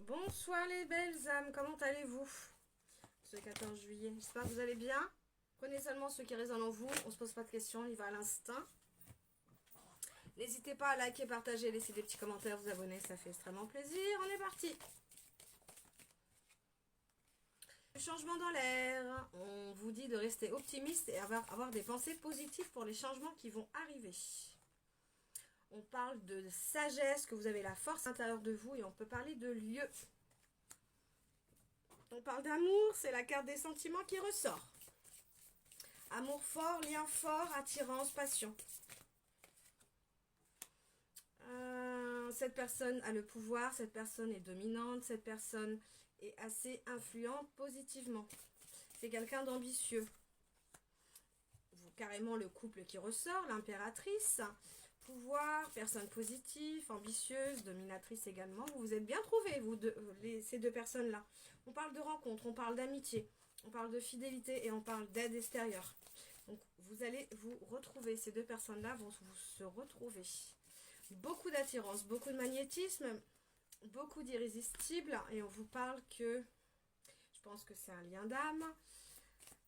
Bonsoir les belles âmes, comment allez-vous ce 14 juillet? J'espère que vous allez bien. Prenez seulement ce qui résonne en vous, on se pose pas de questions, on y va à l'instinct. N'hésitez pas à liker, partager, laisser des petits commentaires, vous abonner, ça fait extrêmement plaisir. On est parti. Le changement dans l'air, on vous dit de rester optimiste et avoir des pensées positives pour les changements qui vont arriver. On parle de sagesse, que vous avez la force intérieure de vous et on peut parler de lieu. On parle d'amour, c'est la carte des sentiments qui ressort. Amour fort, lien fort, attirance, passion. Cette personne a le pouvoir, cette personne est dominante, cette personne est assez influente positivement. C'est quelqu'un d'ambitieux. Carrément le couple qui ressort, l'impératrice. Pouvoir, personne positive, ambitieuse, dominatrice également. Vous vous êtes bien trouvés, ces deux personnes-là. On parle de rencontre, on parle d'amitié, on parle de fidélité et on parle d'aide extérieure. Donc vous allez vous retrouver, ces deux personnes-là vont se retrouver. Beaucoup d'attirance, beaucoup de magnétisme, beaucoup d'irrésistible. Et on vous parle que, je pense que c'est un lien d'âme.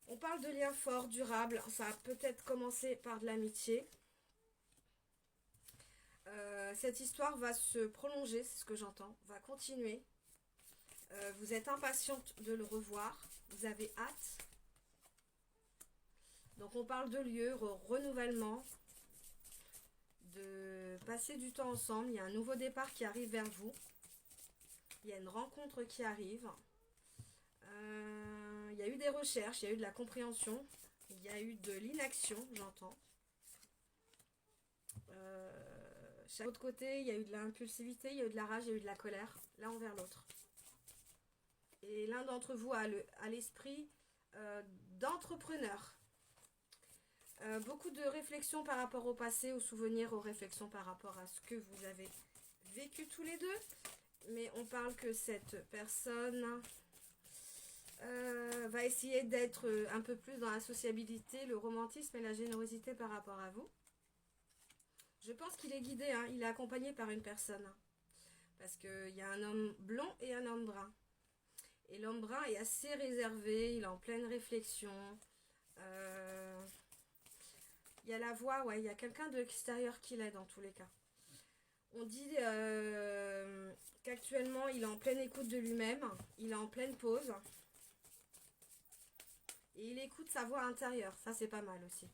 On parle de liens forts, durables. Ça a peut-être commencé par de l'amitié. Cette histoire va se prolonger, c'est ce que j'entends, va continuer. Vous êtes impatiente de le revoir, vous avez hâte. Donc on parle de lieu, renouvellement, de passer du temps ensemble. Il y a un nouveau départ qui arrive vers vous. Il y a une rencontre qui arrive. Il y a eu des recherches, il y a eu de la compréhension, il y a eu de l'inaction, j'entends. Chaque autre côté, il y a eu de l'impulsivité, il y a eu de la rage, il y a eu de la colère, l'un envers l'autre. Et l'un d'entre vous a l'esprit d'entrepreneur. Beaucoup de réflexions par rapport au passé, aux souvenirs, aux réflexions par rapport à ce que vous avez vécu tous les deux. Mais on parle que cette personne va essayer d'être un peu plus dans la sociabilité, le romantisme et la générosité par rapport à vous. Je pense qu'il est guidé, hein, il est accompagné par une personne. Parce qu'il y a un homme blond et un homme brun. Et l'homme brun est assez réservé, il est en pleine réflexion. Il y a la voix, ouais, il y a quelqu'un de l'extérieur qui l'aide dans tous les cas. On dit qu'actuellement il est en pleine écoute de lui-même, il est en pleine pause. Et il écoute sa voix intérieure, ça c'est pas mal aussi.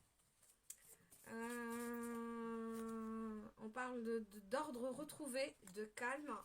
On parle d'ordre retrouvé, de calme,